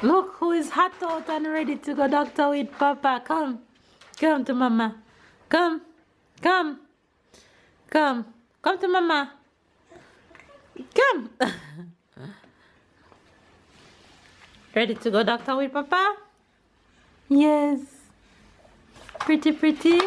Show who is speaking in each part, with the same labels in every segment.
Speaker 1: Look who is hot out and ready to go doctor with Papa. Come. Come to Mama. Come. Come. Come. Come to Mama. Come. Ready to go doctor with Papa? Yes. Pretty, pretty.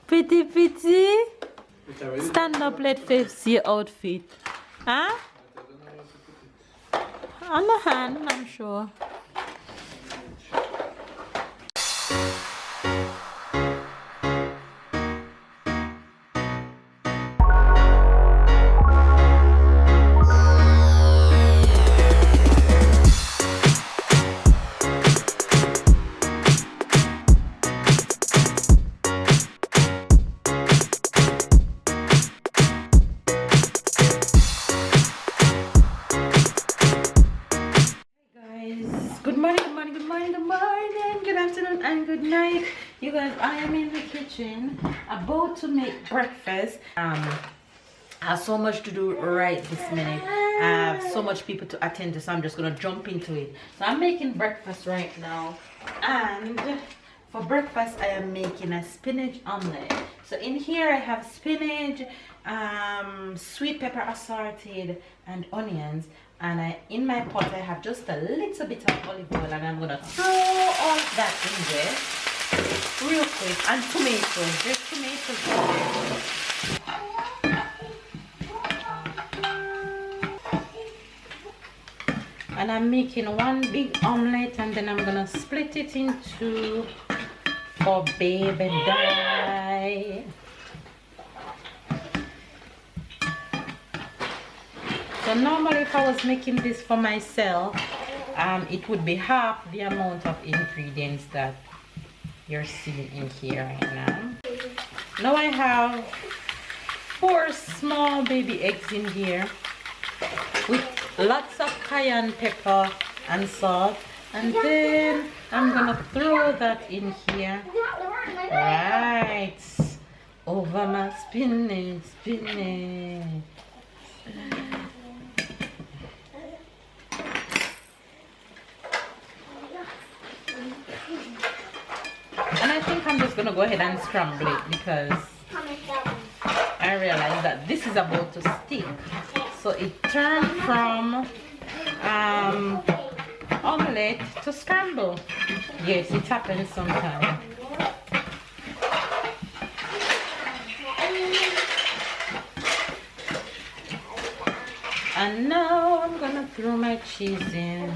Speaker 1: Pretty, pretty. Stand up, let Faith see your outfit. Huh? On the hand, I'm sure. You guys, I am in the kitchen about to make breakfast. I have so much to do right this minute. I have so much people to attend to, so I'm just gonna jump into it. So I'm making breakfast right now, and for breakfast I am making a spinach omelette. So in here I have spinach, sweet pepper assorted, and onions. And in my pot I have just a little bit of olive oil, and I'm gonna throw all that in there real quick. And tomatoes, there's tomatoes in there. And I'm making one big omelette, and then I'm gonna split it into for baby die. So normally if I was making this for myself, it would be half the amount of ingredients that you're seeing in here right now. Now I have 4 small baby eggs in here with lots of cayenne pepper and salt, and then I'm gonna throw that in here right over my spinach. And I think I'm just gonna go ahead and scramble it because I realize that this is about to stick. So it turned from omelette to scramble. Yes, it happens sometimes. And now I'm gonna throw my cheese in.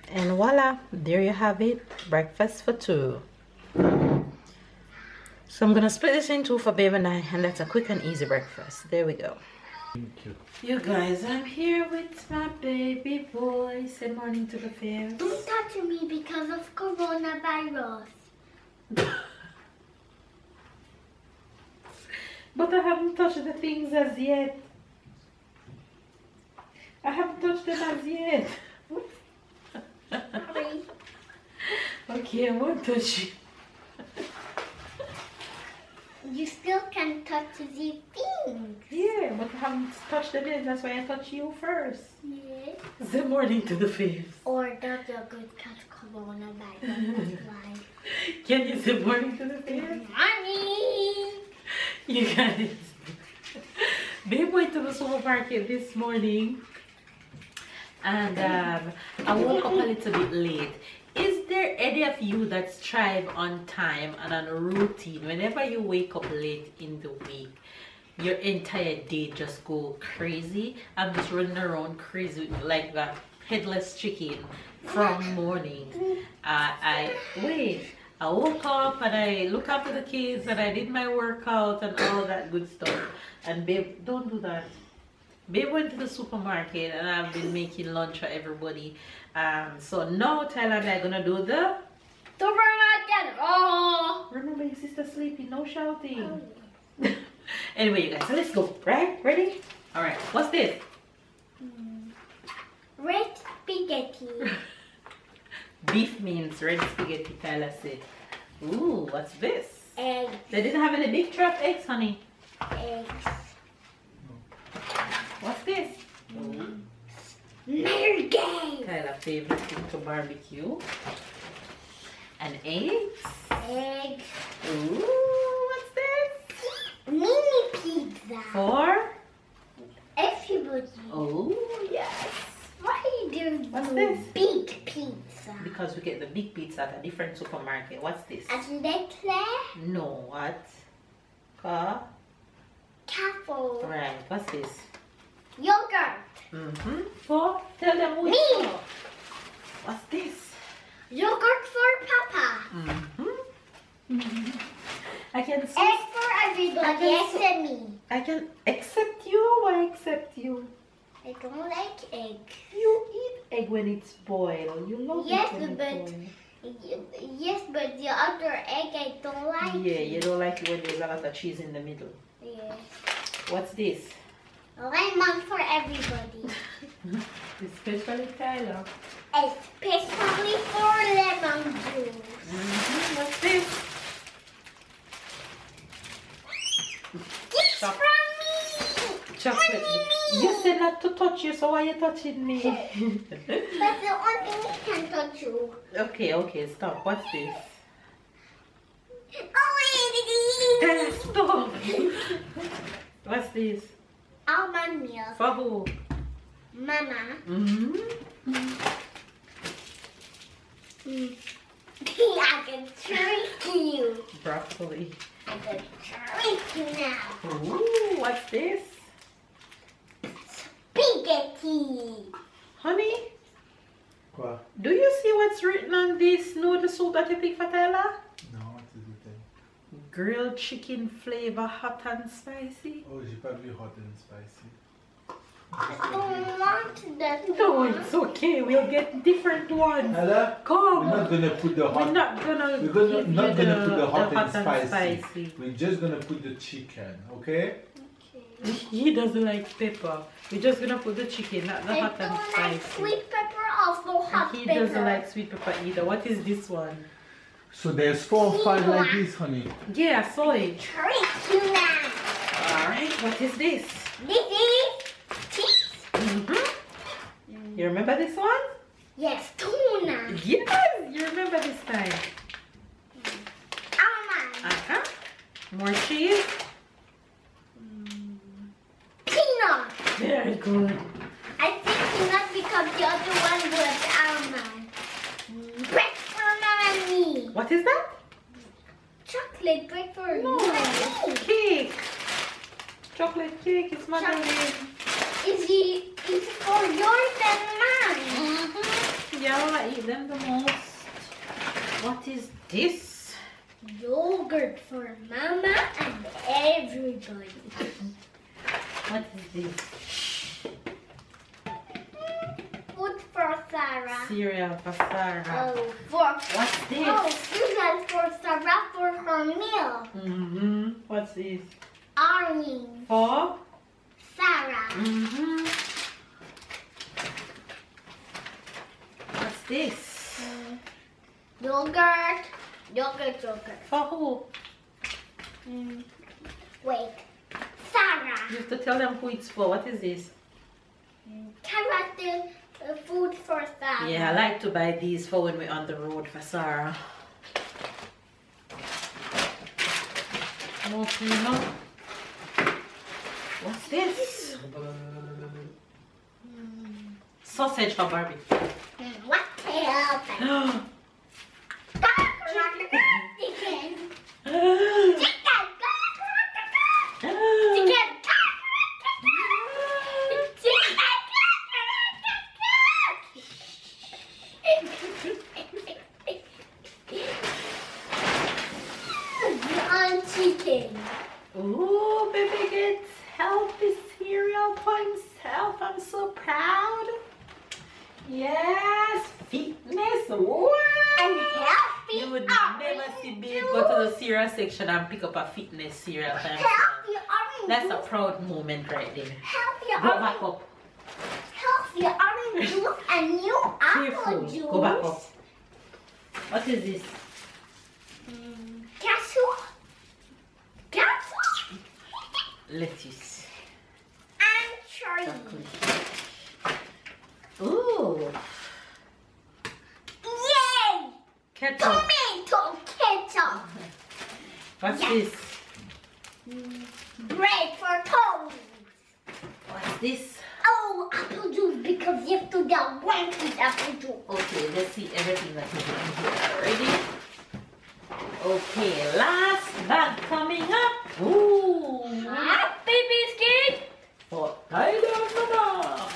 Speaker 1: And voila, there you have it, breakfast for 2. So I'm gonna split this in 2 for baby and I, and that's a quick and easy breakfast. There we go. Thank you. You guys, I'm here with my baby boy. Say morning to the fairs.
Speaker 2: Don't touch me because of coronavirus.
Speaker 1: But I haven't touched the things as yet. I haven't touched them as yet.
Speaker 2: Sorry.
Speaker 1: Okay, I won't touch you.
Speaker 2: You still can touch the things.
Speaker 1: Yeah, but I haven't touched them yet. That's why I touched you first.
Speaker 2: Yes.
Speaker 1: Say morning to the face.
Speaker 2: Or does a good catch coronavirus? Like,
Speaker 1: Can you say morning to the face?
Speaker 2: Mommy!
Speaker 1: You guys. Babe went to the supermarket this morning. And I woke up a little bit late. Is there any of you that strive on time and on a routine? Whenever you wake up late in the week, your entire day just go crazy. I'm just running around crazy like that headless chicken from morning. I woke up and I look after the kids and I did my workout and all that good stuff. And babe, don't do that. Babe went to the supermarket and I've been making lunch for everybody. So now Tyler and I are gonna do the
Speaker 2: Don't bring out again. Oh.
Speaker 1: Remember your sister sleeping, no shouting.
Speaker 2: Oh.
Speaker 1: Anyway, you guys, so let's go. Right? Ready? Alright, what's this?
Speaker 2: Red spaghetti.
Speaker 1: Beef means red spaghetti, Tyler said. Ooh, what's this?
Speaker 2: Eggs.
Speaker 1: They didn't have any big tray of eggs, honey.
Speaker 2: Eggs.
Speaker 1: What's this?
Speaker 2: Mergay.
Speaker 1: Tyler favorite thing to barbecue. And eggs.
Speaker 2: Eggs.
Speaker 1: Ooh, what's this?
Speaker 2: Mini pizza.
Speaker 1: For?
Speaker 2: Everybody.
Speaker 1: Oh, yes.
Speaker 2: Why do you
Speaker 1: What's
Speaker 2: do
Speaker 1: this?
Speaker 2: big pizza?
Speaker 1: Because we get the big pizza at a different supermarket. What's this?
Speaker 2: At Leclerc.
Speaker 1: No, what? Car?
Speaker 2: Careful.
Speaker 1: Right, what's this?
Speaker 2: Yogurt.
Speaker 1: Mm-hmm. For? Tell them who
Speaker 2: Me.
Speaker 1: it's for. What's this?
Speaker 2: Yogurt for Papa.
Speaker 1: Mm-hmm. I can see.
Speaker 2: Egg for everybody except me.
Speaker 1: I can accept you. I accept you.
Speaker 2: I don't like egg.
Speaker 1: You eat egg when it's boiled. You love
Speaker 2: Yes,
Speaker 1: it when
Speaker 2: but
Speaker 1: it's boiled.
Speaker 2: yes, but the other egg I don't like.
Speaker 1: Yeah, you don't like it when there's a lot of cheese in the middle.
Speaker 2: Yes.
Speaker 1: What's this?
Speaker 2: Lemon for everybody.
Speaker 1: Especially Tyler.
Speaker 2: Especially for lemon juice.
Speaker 1: Mm-hmm. What's this?
Speaker 2: It's
Speaker 1: Choc-
Speaker 2: from me.
Speaker 1: Chocolate. You said not to touch you, so why are you touching me?
Speaker 2: But the only me can touch you.
Speaker 1: Okay, stop. What's this?
Speaker 2: Oh,
Speaker 1: Tyler, stop. What's this?
Speaker 2: almond milk.
Speaker 1: For who?
Speaker 2: Mama.
Speaker 1: Mm-hmm.
Speaker 2: I can trick you.
Speaker 1: Broccoli.
Speaker 2: I can trick you now.
Speaker 1: Ooh, what's this?
Speaker 2: Spaghetti.
Speaker 1: Honey,
Speaker 3: Quoi?
Speaker 1: do you see what's written on this noodle soup that you picked for Tyler?
Speaker 3: Non, what is it then?
Speaker 1: Grilled chicken flavor, hot and spicy.
Speaker 3: Oh, j'ai pas vu hot and spicy.
Speaker 2: I don't want that
Speaker 1: No,
Speaker 2: one.
Speaker 1: it's okay. We'll get different ones.
Speaker 3: Ella,
Speaker 1: Come.
Speaker 3: we're not gonna put the
Speaker 1: We're
Speaker 3: hot.
Speaker 1: not gonna
Speaker 3: We're gonna,
Speaker 1: give
Speaker 3: not
Speaker 1: you
Speaker 3: gonna put the hot and spicy.
Speaker 1: spicy.
Speaker 3: We're just gonna put the chicken, okay?
Speaker 2: Okay.
Speaker 1: He doesn't like pepper. We're just gonna put the chicken, not the
Speaker 2: I
Speaker 1: hot and
Speaker 2: don't like
Speaker 1: spicy.
Speaker 2: sweet pepper, also hot
Speaker 1: He
Speaker 2: pepper.
Speaker 1: doesn't like sweet pepper either. What is this one?
Speaker 3: So there's 4 or 5 like this, honey.
Speaker 1: Yeah, I saw it.
Speaker 2: Trick you now.
Speaker 1: Alright, what is this?
Speaker 2: This is cheese.
Speaker 1: Mm-hmm. You remember this one?
Speaker 2: Yes, tuna.
Speaker 1: Yes, you remember this time.
Speaker 2: Almond.
Speaker 1: Uh-huh. More cheese.
Speaker 2: Peanut.
Speaker 1: Very good.
Speaker 2: I think peanut because the other one was almond. Bread for Mama and me.
Speaker 1: What is that?
Speaker 2: Chocolate bread for
Speaker 1: No,
Speaker 2: you and me.
Speaker 1: cake. Chocolate cake is mother made.
Speaker 2: It's for yours and mine.
Speaker 1: Mm-hmm. Yeah, I eat them the most. What is this?
Speaker 2: Yogurt for Mama and everybody.
Speaker 1: What is this?
Speaker 2: Food for Sarah.
Speaker 1: Cereal for Sarah.
Speaker 2: Oh, for
Speaker 1: What's this?
Speaker 2: oh, cereal for Sarah for her meal.
Speaker 1: Mm-hmm. What's this?
Speaker 2: Orange.
Speaker 1: For?
Speaker 2: Sarah.
Speaker 1: Mm-hmm. What's this?
Speaker 2: Yogurt. Yogurt.
Speaker 1: For who?
Speaker 2: Wait. Sarah.
Speaker 1: You have to tell them who it's for. What is this?
Speaker 2: Carrot food for Sarah.
Speaker 1: Yeah, I like to buy these for when we're on the road for Sarah. Okay, no. What's this? Sausage for barbecue.
Speaker 2: What else?
Speaker 1: Oh,
Speaker 2: Chicken.
Speaker 1: oh,
Speaker 2: Chicken. On chicken.
Speaker 1: Ooh, baby gets healthy cereal for himself. I'm so proud. Yes, fitness. What? would never see Babe go to the cereal section and pick up a fitness cereal by himself.
Speaker 2: Healthy orange
Speaker 1: That's a
Speaker 2: juice.
Speaker 1: proud moment right there.
Speaker 2: Healthy
Speaker 1: Go back
Speaker 2: orange,
Speaker 1: up.
Speaker 2: healthy orange juice and new apple
Speaker 1: Careful.
Speaker 2: juice.
Speaker 1: Go back up. What is this?
Speaker 2: Cashew. Cashew.
Speaker 1: Lettuce.
Speaker 2: And cherry.
Speaker 1: Ooh.
Speaker 2: Yay!
Speaker 1: Ketchup.
Speaker 2: Tomato ketchup.
Speaker 1: What's
Speaker 2: Yes.
Speaker 1: this?
Speaker 2: Bread for toast.
Speaker 1: What's this?
Speaker 2: Oh, apple juice because you have to get one piece apple juice.
Speaker 1: Okay, let's see everything that is in here already. Okay, last bag coming up. Ooh.
Speaker 2: Happy biscuit.
Speaker 1: For Tyler's mama.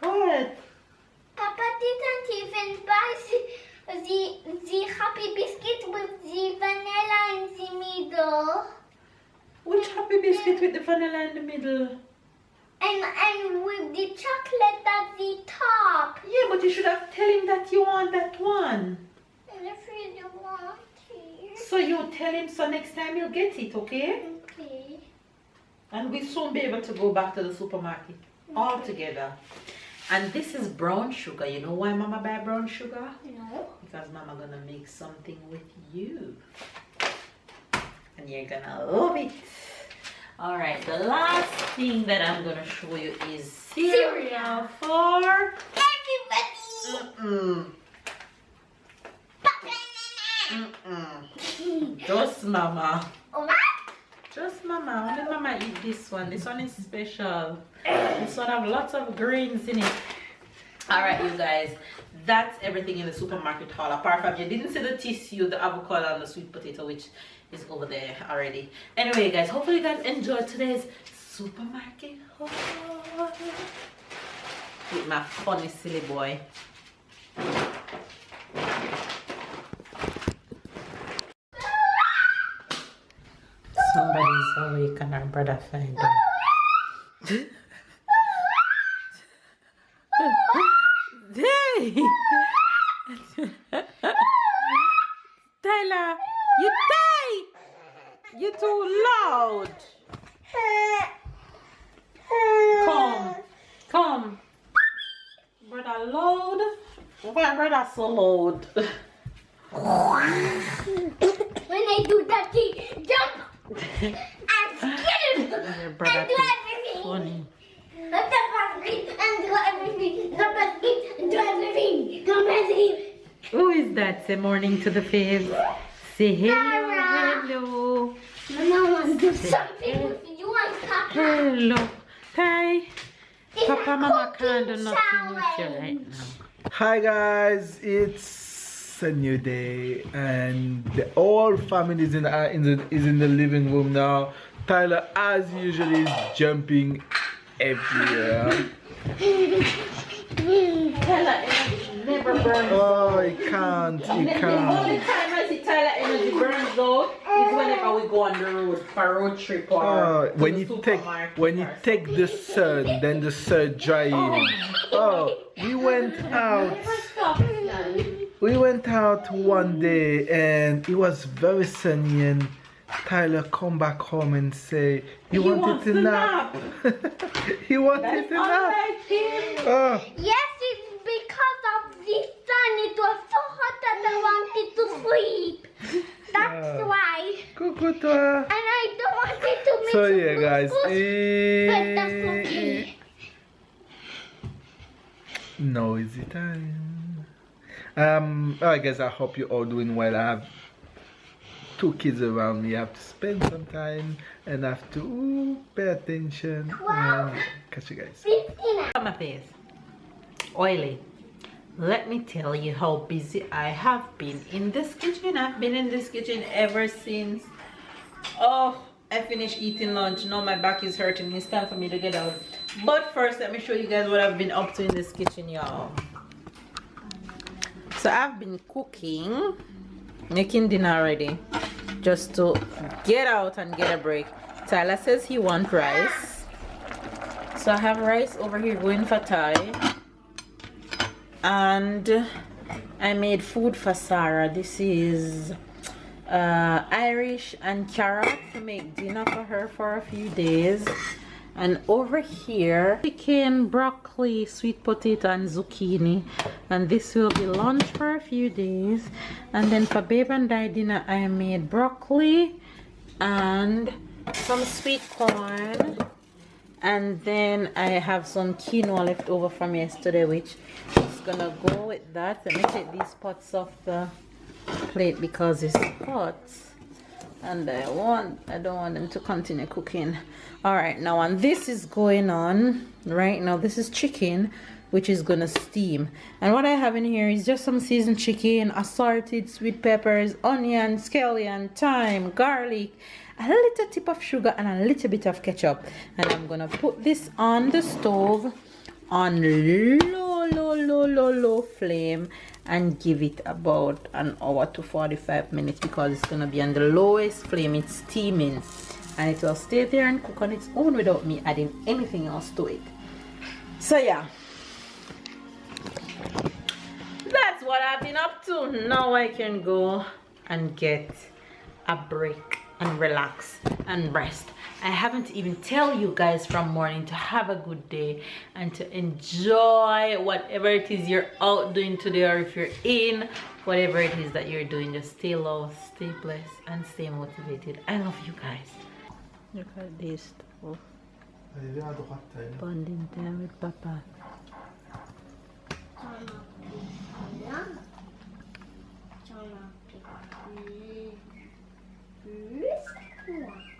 Speaker 1: What?
Speaker 2: Papa didn't even buy the happy biscuit with the vanilla in the middle.
Speaker 1: Which happy biscuit with the vanilla in the middle?
Speaker 2: And with the chocolate at the top.
Speaker 1: Yeah, but you should have tell him that you want that one.
Speaker 2: And if you don't want it.
Speaker 1: So you tell him so next time you'll get it, okay?
Speaker 2: Okay.
Speaker 1: And we'll soon be able to go back to the supermarket all together. And this is brown sugar. You know why Mama buy brown sugar?
Speaker 2: No.
Speaker 1: Because Mama gonna make something with you. And you're gonna love it. Alright, the last thing that I'm gonna show you is cereal for
Speaker 2: Everybody.
Speaker 1: Papa. Just Mama.
Speaker 2: What?
Speaker 1: Just Mama. Only Mama eat this one. This one is special. This one have lots of greens in it. Alright, you guys. That's everything in the supermarket haul. Apart from you didn't see the tissue, the avocado, and the sweet potato, which is over there already. Anyway, guys, hopefully you guys enjoyed today's supermarket haul with my funny silly boy. Somebody's awake and our brother find him. Hey! Tyler, you're too loud. Come. Brother loud. Why brother so loud?
Speaker 2: When I do that, he jump and skip
Speaker 1: Your
Speaker 2: and
Speaker 1: brother
Speaker 2: do
Speaker 1: too
Speaker 2: everything.
Speaker 1: funny.
Speaker 2: And do everything. And do everything. Do everything.
Speaker 1: Who is that? Say morning to the faves. Say hello,
Speaker 2: Sarah.
Speaker 1: hello.
Speaker 2: Mama wants to do something with you and Papa.
Speaker 1: Hello. Ty.
Speaker 2: It's
Speaker 1: Papa,
Speaker 2: a
Speaker 1: Mama can't do
Speaker 2: cooking
Speaker 1: nothing with you
Speaker 2: challenge.
Speaker 1: right now.
Speaker 3: Hi guys, it's a new day and the whole family is in the living room now. Tyler, as usual, is jumping everywhere.
Speaker 1: Tyler energy never burns.
Speaker 3: Oh, he can't.
Speaker 1: The only time I see Tyler energy burns out is whenever we go on the road for a road trip or
Speaker 3: Oh,
Speaker 1: to
Speaker 3: when
Speaker 1: the
Speaker 3: you
Speaker 1: supermarket or
Speaker 3: take the sun, then the sun dry in. Oh, we went out. We went out one day and it was very sunny and Tyler come back home and say he wanted to nap. He wanted to nap. Oh.
Speaker 2: Yes, it's because of the sun. It was so hot that I wanted to sleep. That's why.
Speaker 3: Coucou toi.
Speaker 2: And I don't want it to make
Speaker 3: So
Speaker 2: some
Speaker 3: yeah guys,
Speaker 2: but that's okay.
Speaker 3: noisy time. I guess I hope you're all doing well. I have 2 kids around me. I have to spend some time and I have to pay attention.
Speaker 2: Wow.
Speaker 3: And catch you guys.
Speaker 2: 15.
Speaker 1: My face. Oily. Let me tell you how busy I have been in this kitchen. I've been in this kitchen ever since. Oh, I finished eating lunch. Now my back is hurting. It's time for me to get out. But first, let me show you guys what I've been up to in this kitchen, y'all. So I've been cooking, making dinner already, just to get out and get a break. Tyler says he wants rice. So I have rice over here going for Ty. and I made food for Sarah. This is Irish and carrot to make dinner for her for a few days. And over here, chicken, broccoli, sweet potato, and zucchini. And this will be lunch for a few days. And then for babe and I dinner, I made broccoli and some sweet corn. And then I have some quinoa left over from yesterday, which is gonna go with that. Let me take these pots off the plate because it's hot. And I don't want them to continue cooking. All right, now, and this is going on right now. This is chicken, which is gonna steam. And what I have in here is just some seasoned chicken, assorted sweet peppers, onion, scallion, thyme, garlic, a little tip of sugar, and a little bit of ketchup. And I'm gonna put this on the stove on low flame and give it about an hour to 45 minutes because it's gonna be on the lowest flame. It's steaming and it will stay there and cook on its own without me adding anything else to it. So yeah, that's what I've been up to. Now I can go and get a break and relax and rest. I haven't even tell you guys from morning to have a good day and to enjoy whatever it is you're out doing today, or if you're in whatever it is that you're doing. Just stay low, stay blessed, and stay motivated. I love you guys. Look at this stuff. Bonding time with Papa.
Speaker 2: Let's go.